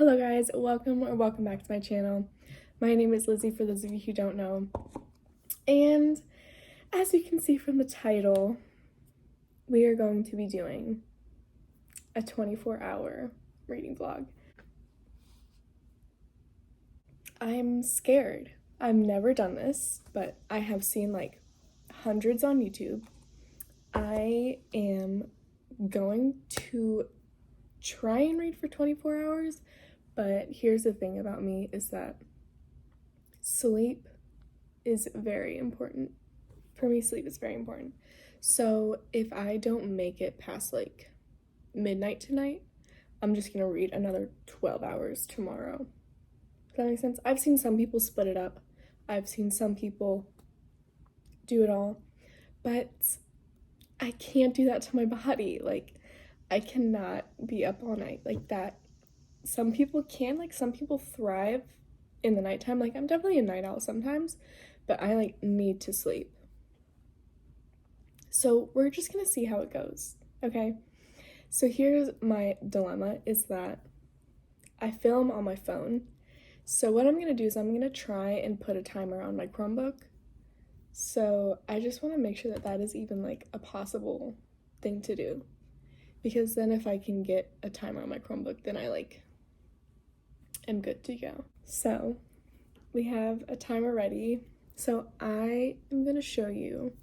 Hello guys, welcome back to my channel. My name is Lizzy for those of you who don't know. And as you can see from the title, we are going to be doing a 24-hour reading vlog. I'm scared. I've never done this, but I have seen like hundreds on YouTube. I am going to try and read for 24 hours, but here's the thing about me is that sleep is very important. For me, sleep is very important. So if I don't make it past like midnight tonight, I'm just gonna read another 12 hours tomorrow. Does that make sense? I've seen some people split it up. I've seen some people do it all, but I can't do that to my body. Like, I cannot be up all night like that. Some people can, like some people thrive in the nighttime. Like, I'm definitely a night owl sometimes, but I like need to sleep. So we're just gonna see how it goes, okay? So here's my dilemma is that I film on my phone. So what I'm gonna do is I'm gonna try and put a timer on my Chromebook. So I just wanna make sure that that is even like a possible thing to do. Because then if I can get a timer on my Chromebook, then I like am good to go. So we have a timer ready. So I am gonna show you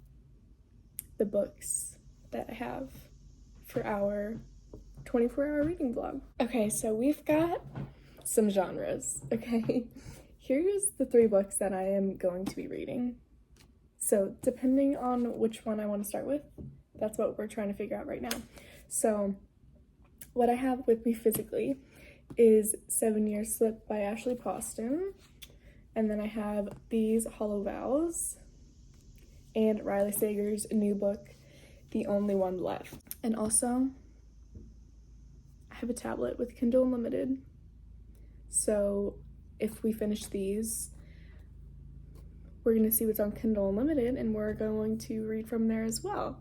the books that I have for our 24-hour reading vlog. Okay, so we've got some genres, okay? Here's the 3 books that I am going to be reading. So depending on which one I want to start with, that's what we're trying to figure out right now. So what I have with me physically is 7 Years Slip by Ashley Poston. And then I have These Hollow Vows and Riley Sager's new book, The Only One Left. And also, I have a tablet with Kindle Unlimited. So if we finish these, we're gonna see what's on Kindle Unlimited and we're going to read from there as well.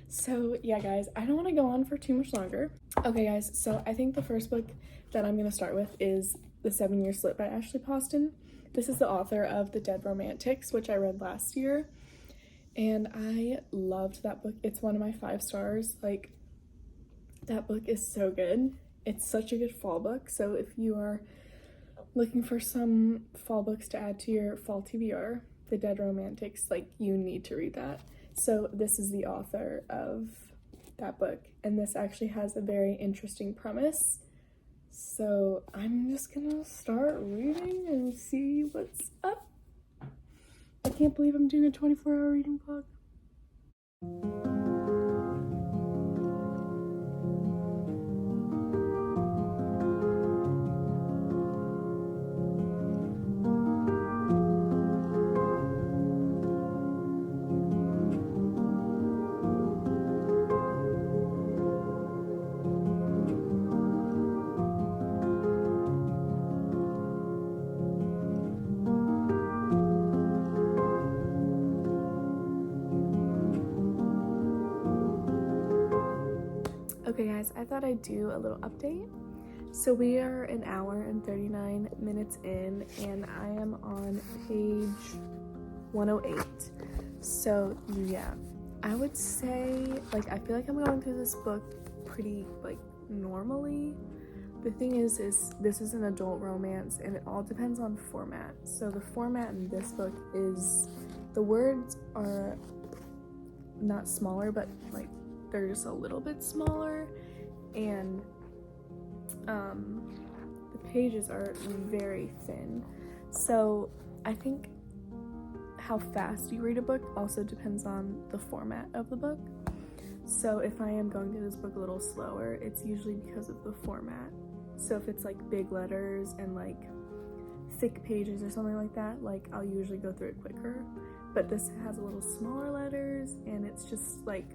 So yeah, guys, I don't want to go on for too much longer. Okay, guys, so I think the first book that I'm going to start with is The 7 Year Slip by Ashley Poston. This is the author of The Dead Romantics, which I read last year, and I loved that book. It's one of my 5 stars. Like, that book is so good. It's such a good fall book, so if you are looking for some fall books to add to your fall TBR, The Dead Romantics, like, you need to read that. So this is the author of that book, and this actually has a very interesting premise. So I'm just gonna start reading and see what's up. I can't believe I'm doing a 24-hour reading vlog. Okay guys, I thought I'd do a little update. So we are an hour and 39 minutes in and I am on page 108. So yeah, I would say, like, I feel like I'm going through this book pretty like normally. The thing is this is an adult romance and it all depends on format. So the format in this book is, the words are not smaller, but like they're just a little bit smaller, and the pages are very thin. So I think how fast you read a book also depends on the format of the book. So if I am going through this book a little slower, it's usually because of the format. So if it's like big letters and like thick pages or something like that, like I'll usually go through it quicker. But this has a little smaller letters and it's just like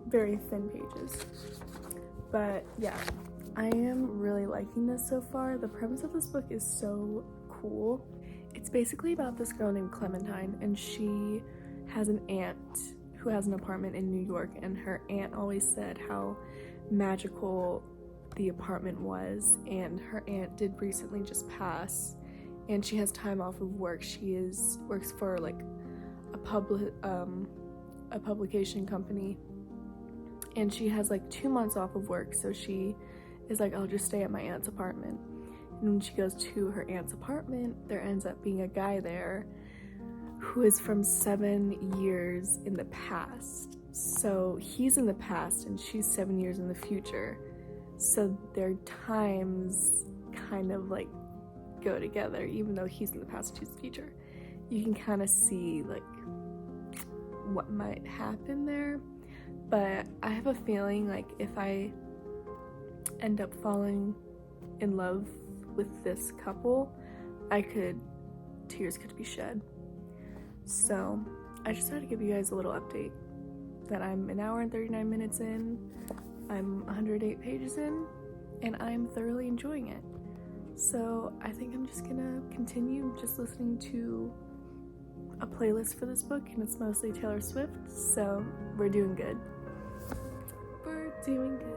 very thin pages. But yeah, I am really liking this so far. The premise of this book is so cool. It's basically about this girl named Clementine, and she has an aunt who has an apartment in New York, and her aunt always said how magical the apartment was, and her aunt did recently just pass, and she has time off of work. She works for like a publication company, and she has like 2 months off of work, so she is like, I'll just stay at my aunt's apartment. And when she goes to her aunt's apartment, there ends up being a guy there who is from 7 years in the past. So he's in the past and she's 7 years in the future. So their times kind of like go together, even though he's in the past and she's in the future. You can kind of see like what might happen there. But I have a feeling like if I end up falling in love with this couple, tears could be shed. So I just thought to give you guys a little update that I'm 1 hour and 39 minutes in, I'm 108 pages in, and I'm thoroughly enjoying it. So I think I'm just gonna continue just listening to a playlist for this book, and it's mostly Taylor Swift, so we're doing good. We're doing good.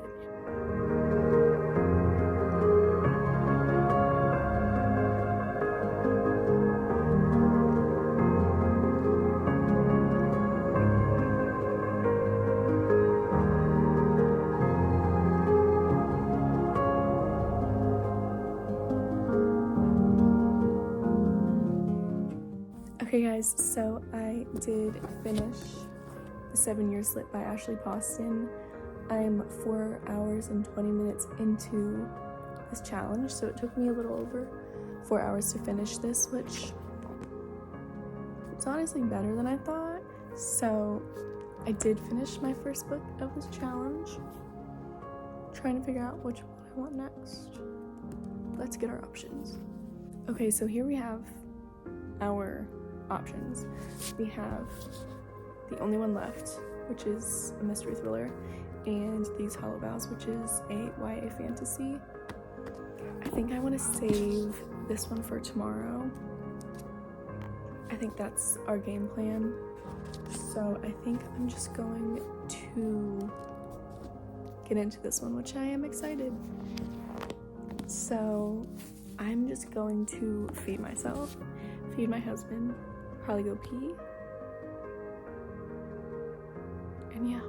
Okay guys, so I did finish The 7 Year Slip by Ashley Poston. I'm 4 hours and 20 minutes into this challenge, so it took me a little over 4 hours to finish this, which is honestly better than I thought. So I did finish my first book of this challenge. Trying to figure out which one I want next. Let's get our options. Okay, so here we have our options. We have The Only One Left, which is a mystery thriller, and These Hollow Vows, which is a YA fantasy. I think I want to save this one for tomorrow. I think that's our game plan. So I think I'm just going to get into this one, which I am excited. So I'm just going to feed myself, feed my husband, probably go pee, and yeah.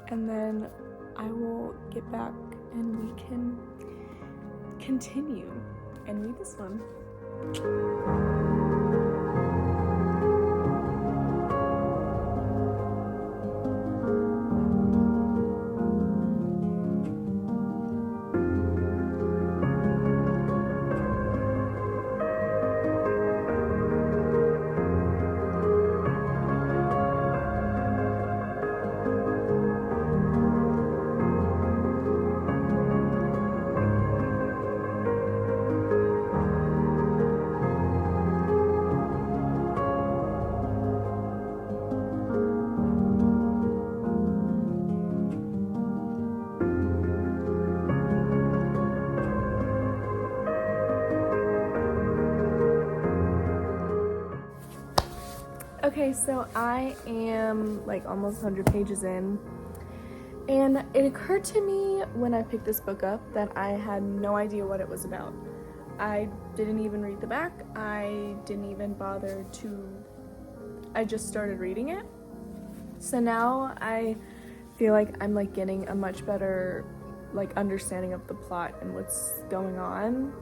And then I will get back and we can continue and read this one. Okay, so I am like almost 100 pages in, and it occurred to me when I picked this book up that I had no idea what it was about. I didn't even read the back. I didn't even bother I just started reading it. So now I feel like I'm like getting a much better like understanding of the plot and what's going on,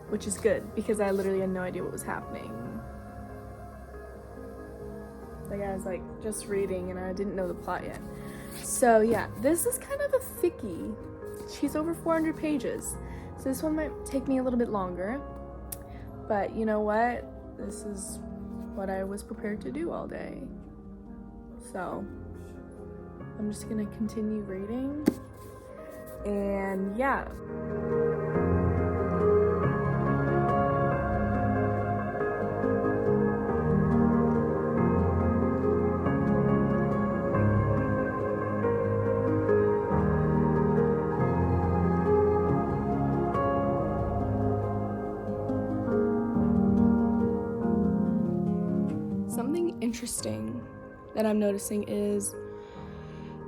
which is good because I literally had no idea what was happening. Like I was like just reading and I didn't know the plot yet. So yeah, this is kind of a thickie. She's over 400 pages. So this one might take me a little bit longer. But you know what? This is what I was prepared to do all day. So I'm just gonna continue reading. And yeah. Something interesting that I'm noticing is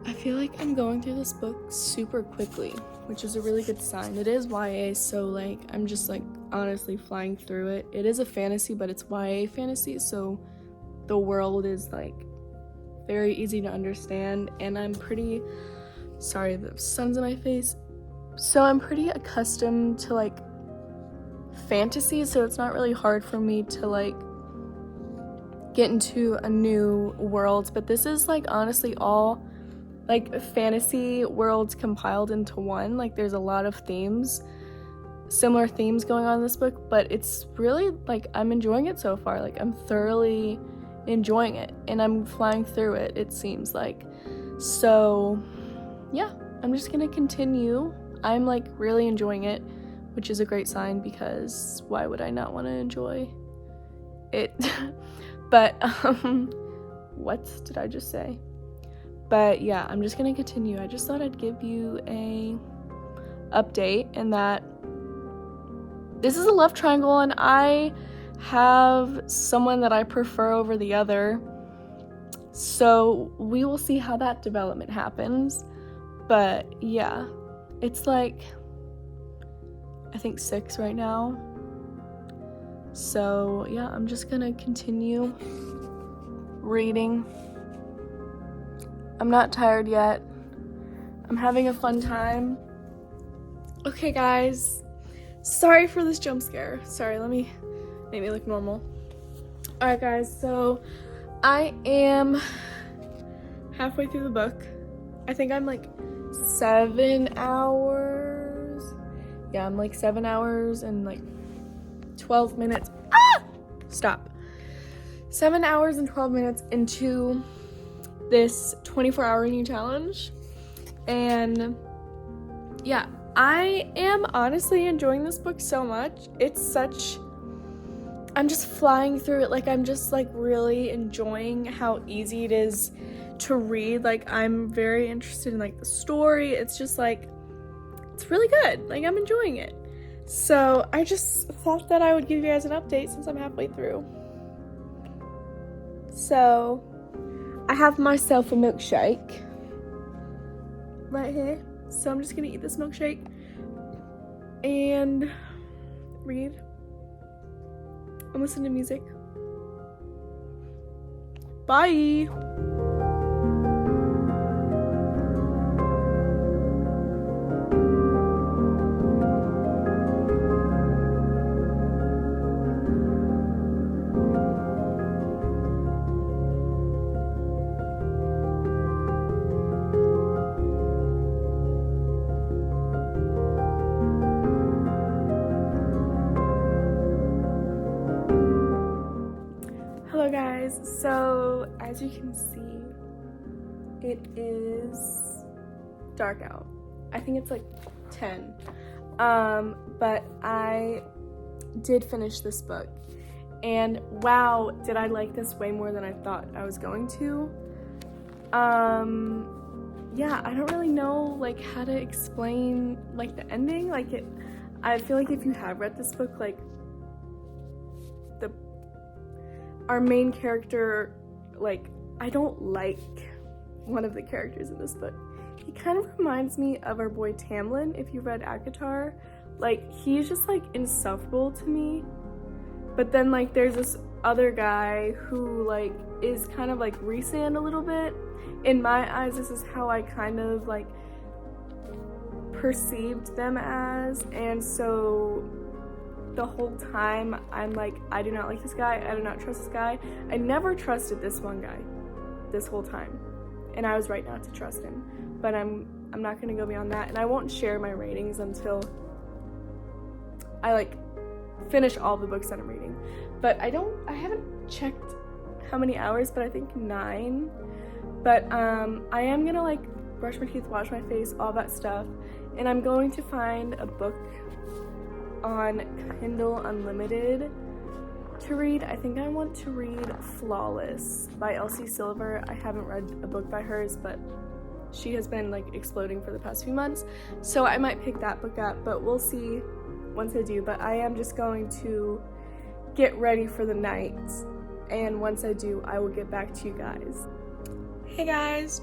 I feel like I'm going through this book super quickly, which is a really good sign. It is YA, so like I'm just like honestly flying through it. It is a fantasy, but it's YA fantasy, so the world is like very easy to understand, and I'm pretty sorry, the sun's in my face. So I'm pretty accustomed to like fantasy, so it's not really hard for me to like get into a new world, but this is like honestly all like fantasy worlds compiled into one. Like there's a lot of themes, similar themes going on in this book, but it's really like I'm enjoying it so far. Like I'm thoroughly enjoying it, and I'm flying through it, it seems like. So yeah, I'm just gonna continue. I'm like really enjoying it, which is a great sign, because why would I not want to enjoy it? But what did I just say? But yeah, I'm just gonna continue. I just thought I'd give you a update, and that this is a love triangle, and I have someone that I prefer over the other, so we will see how that development happens. But yeah, it's like I think 6 right now, so yeah, I'm just gonna continue reading. I'm not tired yet. I'm having a fun time. Okay guys, sorry for this jump scare. Sorry, let me make me look normal. Alright guys, so I am halfway through the book. I think I'm like 7 hours. Yeah, I'm like 7 hours and like 12 minutes. Stop. 7 hours and 12 minutes into this 24-hour reading challenge. And yeah, I am honestly enjoying this book so much. I'm just flying through it. Like I'm just like really enjoying how easy it is to read. Like I'm very interested in like the story. It's just like, it's really good. Like I'm enjoying it. So I just thought that I would give you guys an update since I'm halfway through. So I have myself a milkshake right here. So I'm just gonna eat this milkshake and read and listen to music. Bye! Hello guys, so as you can see, it is dark out. I think it's like 10, but I did finish this book, and wow, did I like this way more than I thought I was going to. Yeah, I don't really know like how to explain like the ending. I feel like if you have read this book, like our main character, like, I don't like one of the characters in this book. He kind of reminds me of our boy Tamlin, if you read Akatar. Like, he's just, like, insufferable to me. But then, like, there's this other guy who, like, is kind of, like, Rhysand a little bit. In my eyes, this is how I kind of, like, perceived them as. And so the whole time I'm like, I do not like this guy, I do not trust this guy. I never trusted this one guy this whole time, and I was right not to trust him. But I'm not gonna go beyond that, and I won't share my ratings until I like finish all the books that I'm reading. But I haven't checked how many hours, but I think 9. But I am gonna like brush my teeth, wash my face, all that stuff, and I'm going to find a book on Kindle Unlimited to read. I think I want to read Flawless by Elsie Silver. I haven't read a book by hers, but she has been like exploding for the past few months, so I might pick that book up, but we'll see once I do. But I am just going to get ready for the night, and once I do, I will get back to you guys. Hey guys,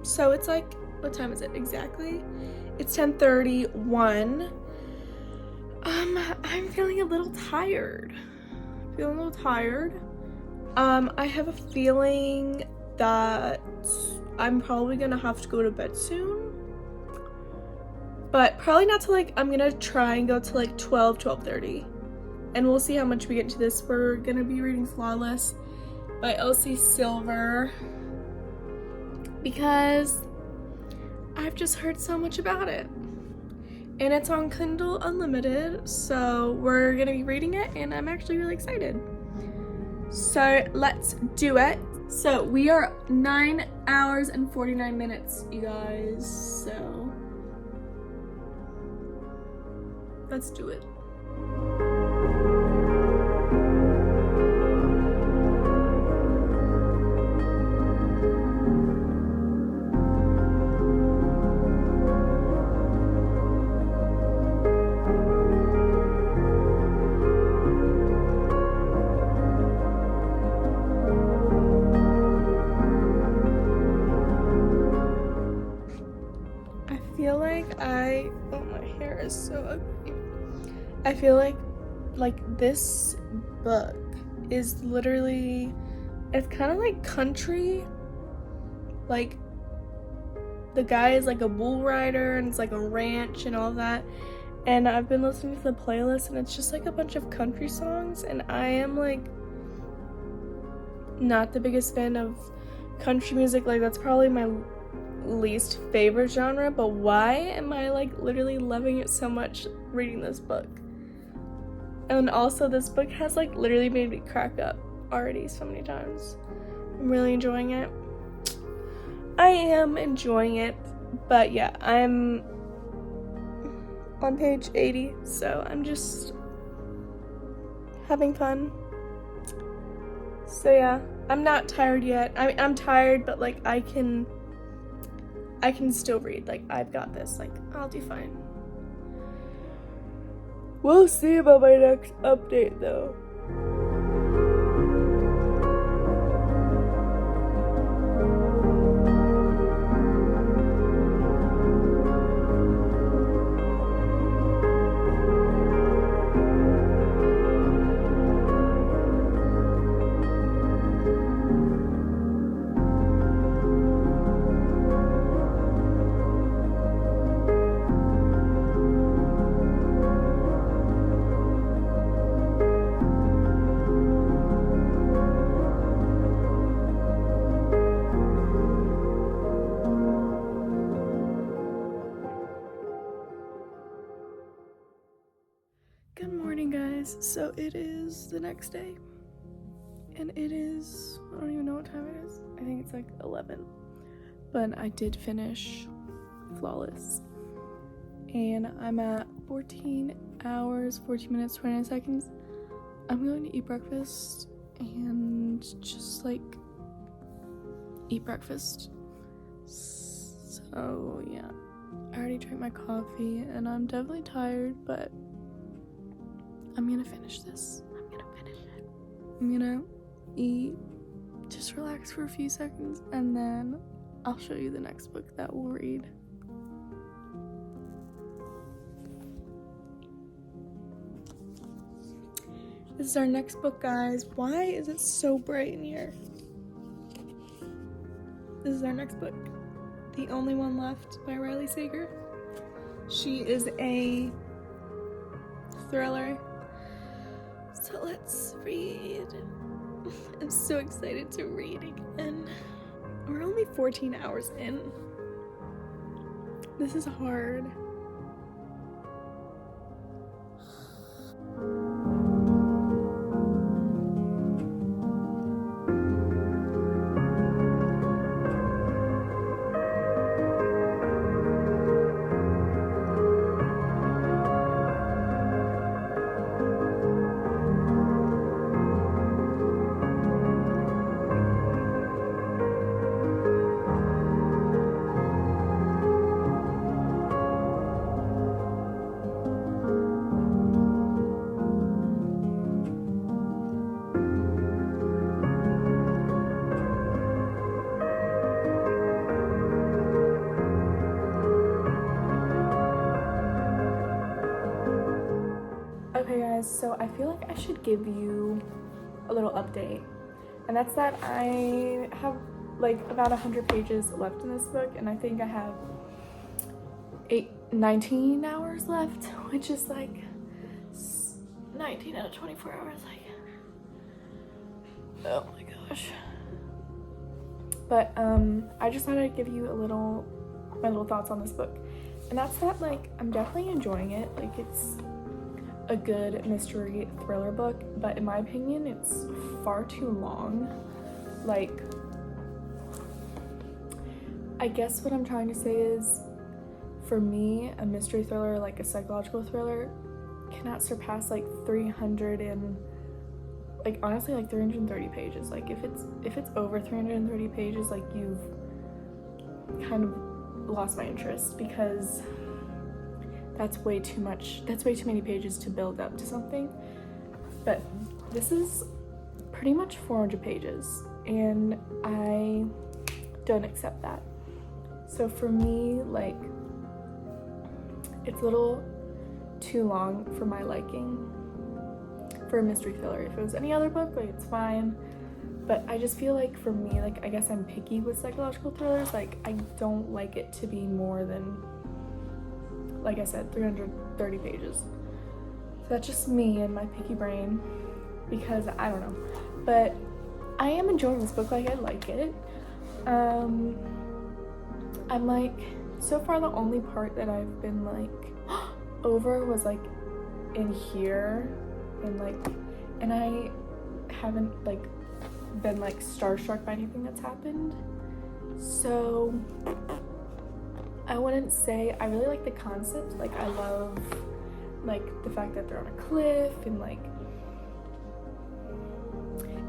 So it's like, what time is it exactly? It's 10:31. I'm feeling a little tired. I have a feeling that I'm probably gonna have to go to bed soon. But probably not till like, I'm gonna try and go to like 12:30. And we'll see how much we get into this. We're gonna be reading Flawless by Elsie Silver because I've just heard so much about it. And it's on Kindle Unlimited, so we're gonna be reading it, and I'm actually really excited. So let's do it. So we are 9 hours and 49 minutes, you guys, so let's do it. Oh, my hair is so ugly. I feel like this book is literally, it's kind of like country. Like, the guy is like a bull rider, and it's like a ranch and all that. And I've been listening to the playlist, and it's just like a bunch of country songs, and I am like not the biggest fan of country music. Like, that's probably my least favorite genre, but why am I like literally loving it so much reading this book? And also, this book has like literally made me crack up already so many times. I'm really enjoying it. I am enjoying it, but yeah, I'm on page 80, so I'm just having fun. So yeah, I'm not tired yet. I'm tired, but like I can still read. Like, I've got this. Like, I'll do fine. We'll see about my next update, though. Good morning, guys. So it is the next day, and it is, I don't even know what time it is. I think it's like 11, but I did finish Flawless, and I'm at 14 hours, 14 minutes, 29 seconds. I'm going to eat breakfast and just like eat breakfast. So yeah, I already drank my coffee, and I'm definitely tired, but I'm gonna finish this. I'm gonna finish it. I'm gonna eat, just relax for a few seconds, and then I'll show you the next book that we'll read. This is our next book, guys. Why is it so bright in here? This is our next book. The Only One Left by Riley Sager. She is a thriller. So let's read. I'm so excited to read again. We're only 14 hours in. This is hard. Okay guys, so I feel like I should give you a little update. And that's that I have like about 100 pages left in this book, and I think I have 19 hours left, which is like 19 out of 24 hours, like, oh my gosh. But I just thought I'd give you my little thoughts on this book. And that's that, like, I'm definitely enjoying it. Like, it's a good mystery thriller book, but in my opinion, it's far too long. Like, I guess what I'm trying to say is, for me, a mystery thriller, like a psychological thriller, cannot surpass like 300 and like honestly like 330 pages. Like if it's over 330 pages, like you've kind of lost my interest, because that's way too much. That's way too many pages to build up to something. But this is pretty much 400 pages, and I don't accept that. So for me, like, it's a little too long for my liking for a mystery thriller. If it was any other book, like, it's fine. But I just feel like for me, like, I guess I'm picky with psychological thrillers. Like, I don't like it to be more than, like I said, 330 pages. So that's just me and my picky brain, because I don't know. But I am enjoying this book. Like, I like it. I'm like, so far the only part that I've been like over was like in here, and I haven't like been like starstruck by anything that's happened. So I wouldn't say I really like the concept. Like, I love like the fact that they're on a cliff, and like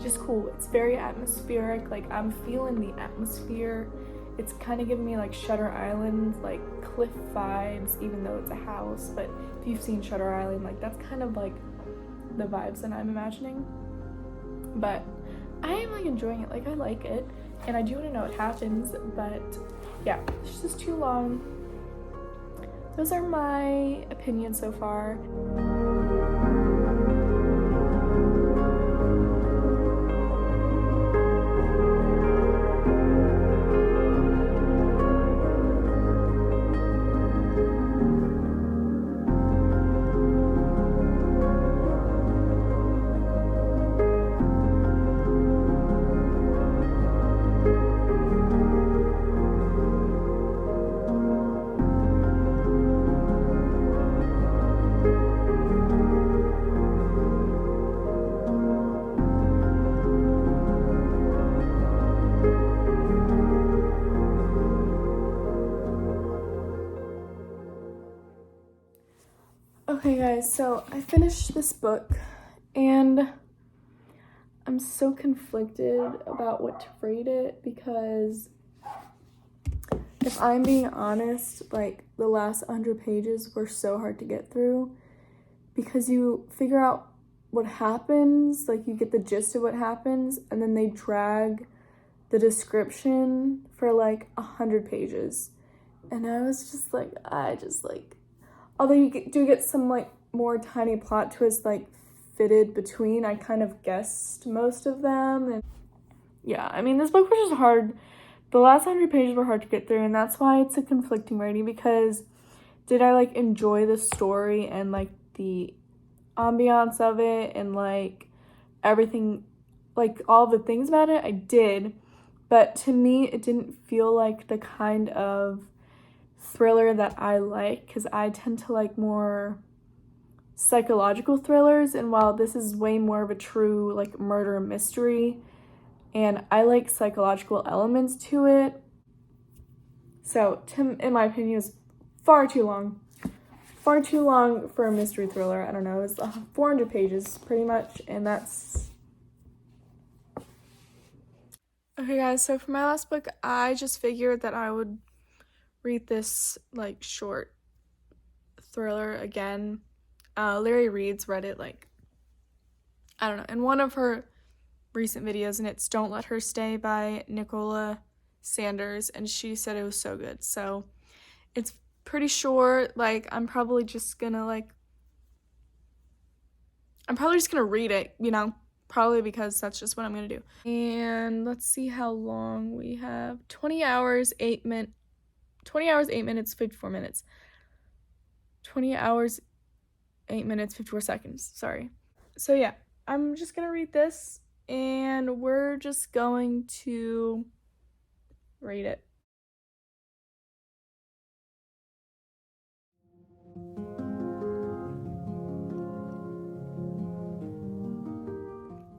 just cool. It's very atmospheric. Like, I'm feeling the atmosphere. It's kind of giving me like Shutter Island, like cliff vibes, even though it's a house. But if you've seen Shutter Island, like that's kind of like the vibes that I'm imagining. But I am like enjoying it. Like, I like it, and I do want to know what happens. But yeah, it's just too long. Those are my opinions so far. Okay guys, so I finished this book, and I'm so conflicted about what to rate it, because if I'm being honest, like, the last 100 pages were so hard to get through, because you figure out what happens, like you get the gist of what happens, and then they drag the description for like 100 pages. And I was just like, although you do get some like more tiny plot twists like fitted between, I kind of guessed most of them. And yeah, I mean, this book was just hard. The last 100 pages were hard to get through, and that's why it's a conflicting rating, because did I like enjoy the story and like the ambiance of it and like everything, like all the things about it? I did, but to me it didn't feel like the kind of thriller that I like, because I tend to like more psychological thrillers, and while this is way more of a true like murder mystery, and I like psychological elements to it, so in my opinion, it was far too long for a mystery thriller. I don't know, it was 400 pages pretty much, and that's okay guys. So for my last book, I just figured that I would read this like short thriller again. Larry Reed's read it like, I don't know, in one of her recent videos, and it's Don't Let Her Stay by Nicola Sanders, and she said it was so good. So it's pretty short. Like, I'm probably just gonna like I'm probably just gonna read it, you know, probably because that's just what I'm gonna do. And let's see how long we have. 20 hours, 8 minutes, 54 minutes. 20 hours, 8 minutes, 54 seconds, sorry. So yeah, I'm just gonna read this and we're just going to read it.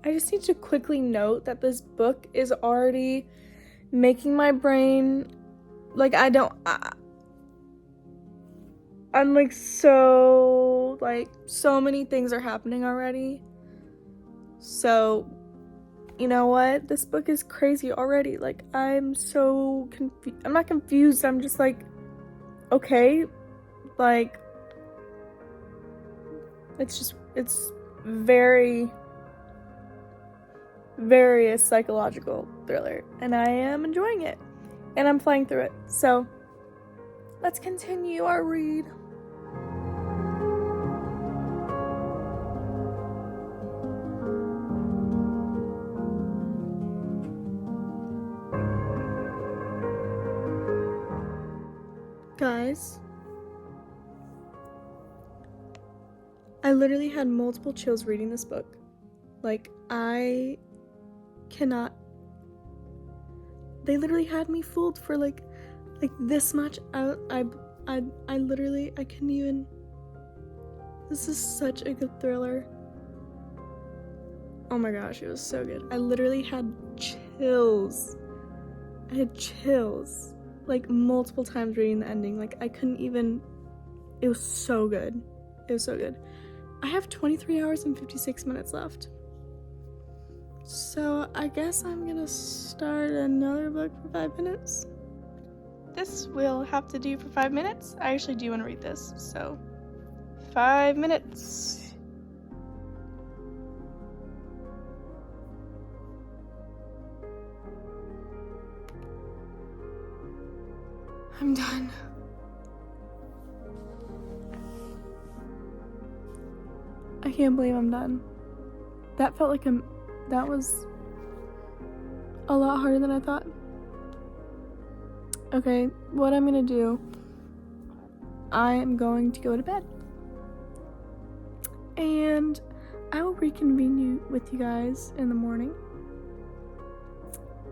I just need to quickly note that this book is already making my brain, like, I'm like so many things are happening already. So, you know what? This book is crazy already. Like, I'm so confused. I'm not confused. I'm just like, okay, like, it's very, very a psychological thriller, and I am enjoying it, and I'm flying through it. So, let's continue our read. Guys, I literally had multiple chills reading this book. Like, I cannot. They literally had me fooled for like this much. I literally, I couldn't even. This is such a good thriller. Oh my gosh, it was so good. I literally had chills. I had chills like multiple times reading the ending. Like, I couldn't even. It was so good. It was so good. I have 23 hours and 56 minutes left. So I guess I'm gonna start another book for 5 minutes. This will have to do for 5 minutes. I actually do want to read this, so 5 minutes. I'm done. I can't believe I'm done. That felt like that was a lot harder than I thought. Okay, what I'm gonna do, I am going to go to bed. And I will reconvene with you guys in the morning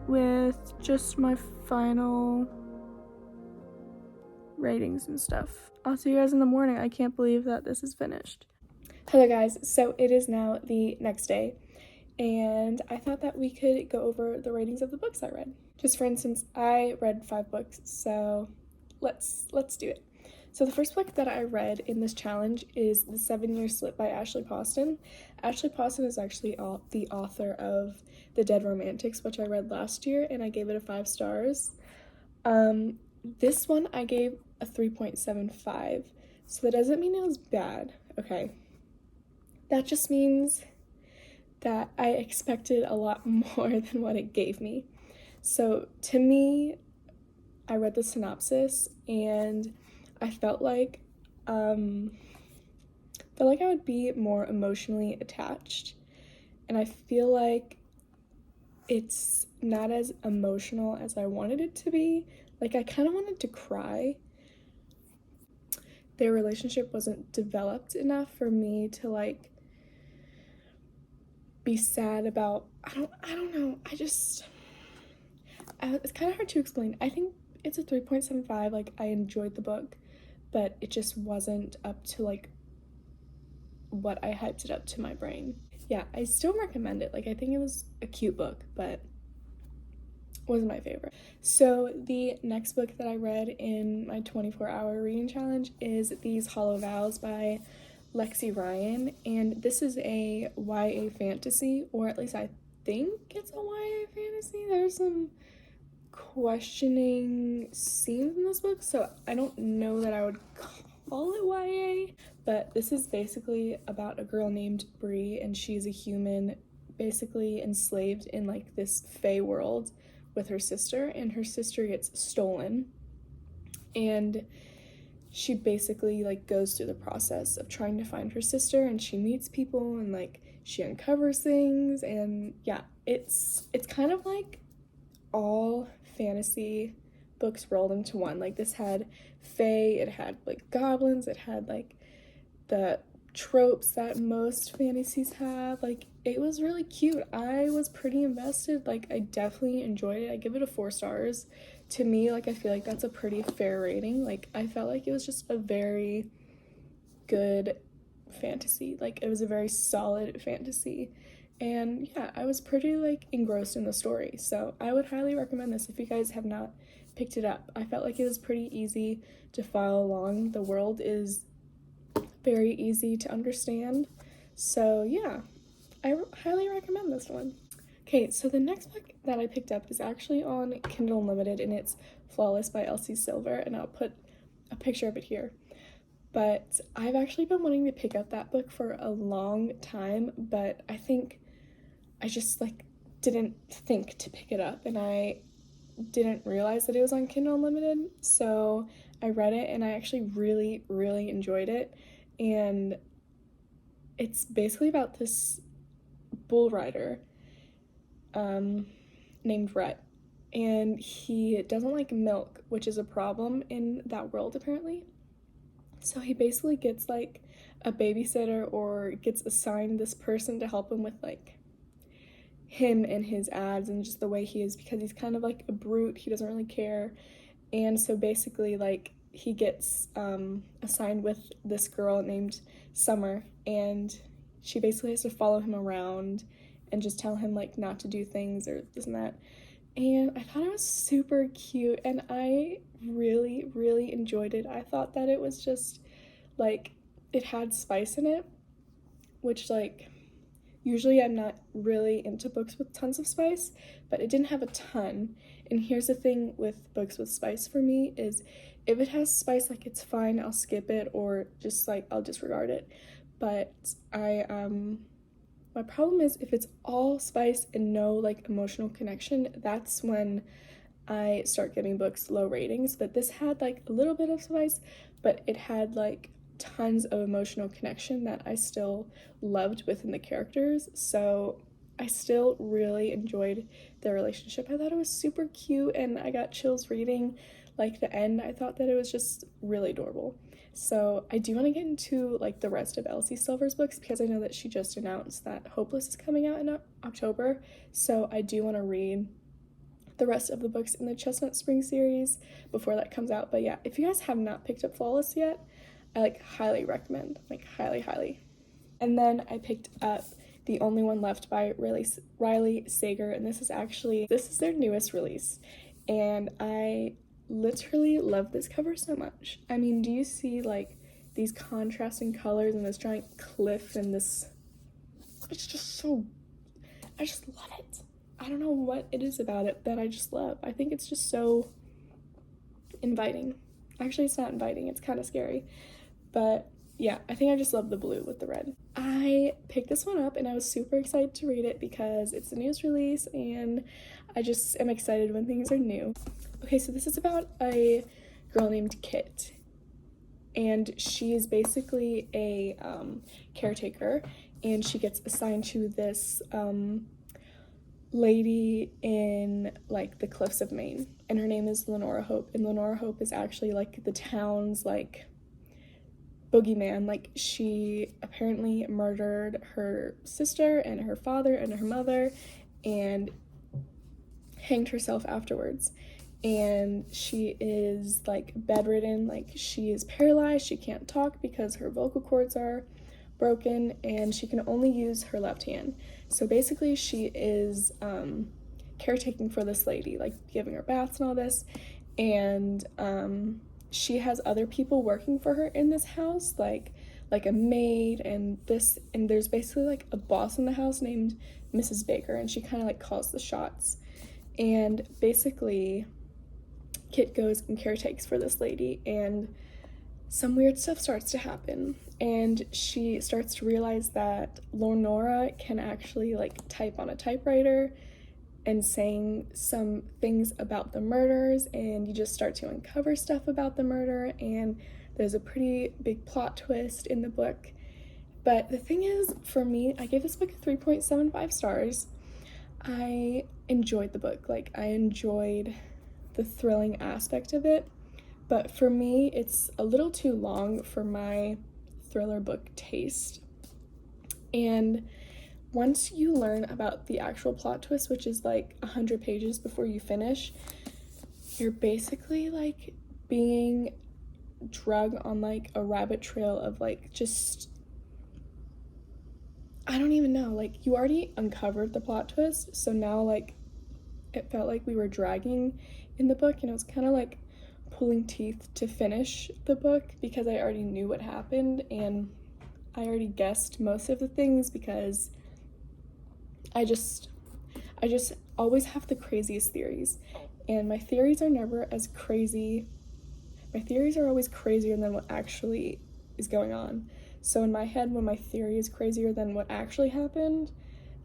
with just my final ratings and stuff. I'll see you guys in the morning. I can't believe that this is finished. Hello guys, so it is now the next day, and I thought that we could go over the ratings of the books I read. Just for instance, I read 5 books, so let's do it. So the first book that I read in this challenge is The 7-Year Slip by Ashley Poston. Ashley Poston is actually the author of The Dead Romantics, which I read last year, and I gave it a 5 stars. This one I gave a 3.75, so that doesn't mean it was bad, okay? That just means that I expected a lot more than what it gave me. So to me, I read the synopsis and I felt like I would be more emotionally attached, and I feel like it's not as emotional as I wanted it to be. Like, I kind of wanted to cry. Their relationship wasn't developed enough for me to like be sad about. I don't know. It's kind of hard to explain. I think it's a 3.75. Like, I enjoyed the book, but it just wasn't up to like what I hyped it up to my brain. Yeah, I still recommend it. Like, I think it was a cute book, but wasn't my favorite. So the next book that I read in my 24-hour reading challenge is These Hollow Vows by Lizzy I, and this is a YA fantasy, or at least I think it's a YA fantasy. There's some questioning scenes in this book, so I don't know that I would call it YA, but this is basically about a girl named Bree, and she's a human basically enslaved in like this fae world with her sister, and her sister gets stolen, and she basically like goes through the process of trying to find her sister, and she meets people and like she uncovers things. And yeah, it's kind of like all fantasy books rolled into one. Like this had fae, it had like goblins, it had like the tropes that most fantasies have. Like it was really cute. I was pretty invested. Like I definitely enjoyed it. I give it a 4 stars. To me, like I feel like that's a pretty fair rating. Like I felt like it was just a very good fantasy. Like it was a very solid fantasy. And yeah, I was pretty like engrossed in the story. So I would highly recommend this if you guys have not picked it up. I felt like it was pretty easy to follow along. The world is very easy to understand. So yeah, I highly recommend this one. Okay, so the next book that I picked up is actually on Kindle Unlimited, and it's Flawless by Elsie Silver, and I'll put a picture of it here. But I've actually been wanting to pick up that book for a long time, but I think I just like didn't think to pick it up, and I didn't realize that it was on Kindle Unlimited. So I read it and I actually really, really enjoyed it. And it's basically about this bull rider named Rhett. And he doesn't like milk, which is a problem in that world apparently. So he basically gets like a babysitter or gets assigned this person to help him with like him and his ads and just the way he is, because he's kind of like a brute. He doesn't really care. And so basically like he gets assigned with this girl named Summer, and she basically has to follow him around and just tell him like not to do things or this and that. And I thought it was super cute, and I really, really enjoyed it. I thought that it was just like it had spice in it, which like usually I'm not really into books with tons of spice, but it didn't have a ton. And here's the thing with books with spice for me is if it has spice, like it's fine, I'll skip it or just like I'll disregard it. But my problem is if it's all spice and no like emotional connection, that's when I start giving books low ratings. But this had like a little bit of spice, but it had like tons of emotional connection that I still loved within the characters. So I still really enjoyed their relationship. I thought it was super cute, and I got chills reading like the end. I thought that it was just really adorable. So I do want to get into like the rest of Elsie Silver's books, because I know that she just announced that Hopeless is coming out in October. So I do want to read the rest of the books in the Chestnut Spring series before that comes out. But yeah, if you guys have not picked up Flawless yet, I like highly recommend, like highly. And then I picked up The Only One Left by Riley Sager, and this is their newest release, and I literally love this cover so much. I mean, do you see like these contrasting colors and this giant cliff and this, it's just so, I just love it. I don't know what it is about it that I just love. I think it's just so inviting. Actually, it's not inviting, it's kind of scary. But yeah, I think I just love the blue with the red. I picked this one up and I was super excited to read it because it's the newest release and I just am excited when things are new. Okay, so this is about a girl named Kit, and she is basically a caretaker, and she gets assigned to this lady in like the cliffs of Maine, and her name is Lenora Hope, and Lenora Hope is actually like the town's like boogeyman. Like she apparently murdered her sister and her father and her mother and hanged herself afterwards. And she is like bedridden, like she is paralyzed, she can't talk because her vocal cords are broken and she can only use her left hand. So basically she is caretaking for this lady, like giving her baths and all this, and she has other people working for her in this house, like a maid and this, and there's basically like a boss in the house named Mrs. Baker, and she kind of like calls the shots. And basically Kit goes and caretakes for this lady, and some weird stuff starts to happen, and she starts to realize that Lenora can actually like type on a typewriter and saying some things about the murders, and you just start to uncover stuff about the murder, and There's a pretty big plot twist in the book. But the thing is, for me, I gave this book 3.75 stars. I enjoyed the book. Like, I enjoyed the thrilling aspect of it. But for me, it's a little too long for my thriller book taste. And once you learn about the actual plot twist, which is like 100 pages before you finish, you're basically like being drug on like a rabbit trail of like just, I don't even know, like you already uncovered the plot twist, so now like it felt like we were dragging in the book, and it was kind of like pulling teeth to finish the book because I already knew what happened and I already guessed most of the things because I just always have the craziest theories, and my theories are never as crazy. My theories are always crazier than what actually is going on. So in my head, when my theory is crazier than what actually happened,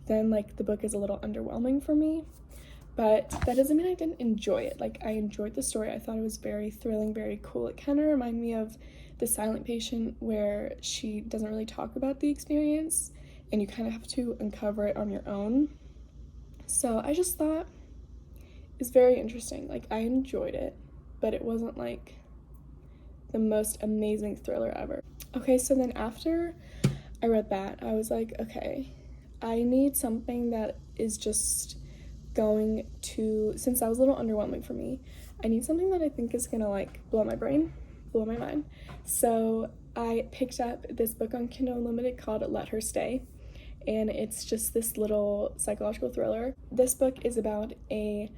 then like the book is a little underwhelming for me. But that doesn't mean I didn't enjoy it. Like, I enjoyed the story. I thought it was very thrilling, very cool. It kind of reminded me of The Silent Patient, where she doesn't really talk about the experience and you kind of have to uncover it on your own. So I just thought it was very interesting. Like, I enjoyed it, but it wasn't like the most amazing thriller ever. Okay, so then after I read that, I was like, okay, I need something that is just going to, since that was a little underwhelming for me, I need something that I think is gonna like blow my brain, blow my mind. So I picked up this book on Kindle Unlimited called Let Her Stay, and it's just this little psychological thriller. This book is about a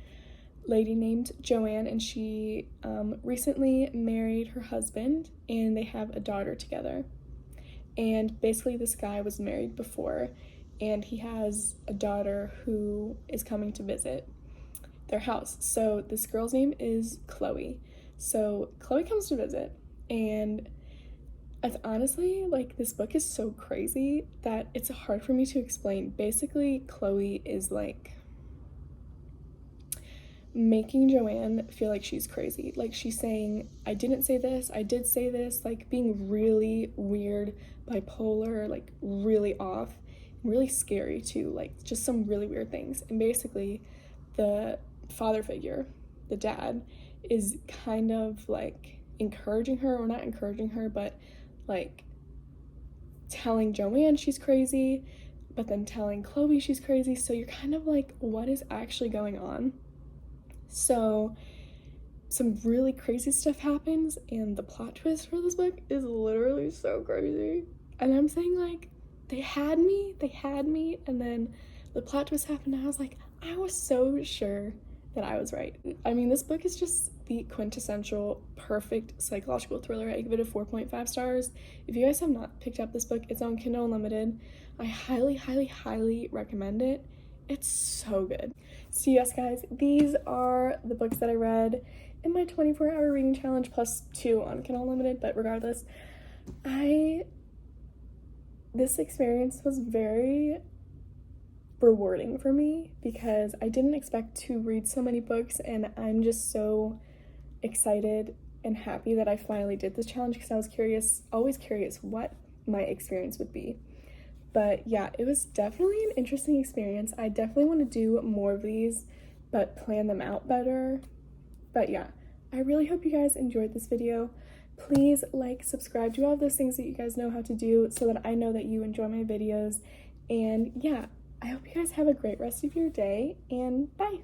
lady named Joanne, and she recently married her husband and they have a daughter together. And basically this guy was married before and he has a daughter who is coming to visit their house. So this girl's name is Chloe. So Chloe comes to visit, and it's honestly, like, this book is so crazy that it's hard for me to explain. Basically, Chloe is like making Joanne feel like she's crazy. Like, she's saying, I didn't say this, I did say this, like being really weird, bipolar, like really off, really scary too, like just some really weird things. And basically the father figure, the dad, is kind of like encouraging her, or not encouraging her, but like telling Joanne she's crazy, but then telling Chloe she's crazy. So you're kind of like, what is actually going on? So some really crazy stuff happens, and the plot twist for this book is literally so crazy. And I'm saying, like, they had me, and then the plot twist happened, and I was like, I was so sure that I was right. I mean, this book is just the quintessential perfect psychological thriller. I give it a 4.5 stars. If you guys have not picked up this book, it's on Kindle Unlimited. I highly, highly, highly recommend it. It's so good. So yes, guys, these are the books that I read in my 24-hour reading challenge, plus 2 on Kindle Unlimited. But regardless, this experience was very rewarding for me because I didn't expect to read so many books, and I'm just so excited and happy that I finally did this challenge because I was always curious what my experience would be. But yeah, it was definitely an interesting experience. I definitely want to do more of these, but plan them out better. But yeah, I really hope you guys enjoyed this video. Please like, subscribe, do all those things that you guys know how to do so that I know that you enjoy my videos. And yeah, I hope you guys have a great rest of your day, and bye!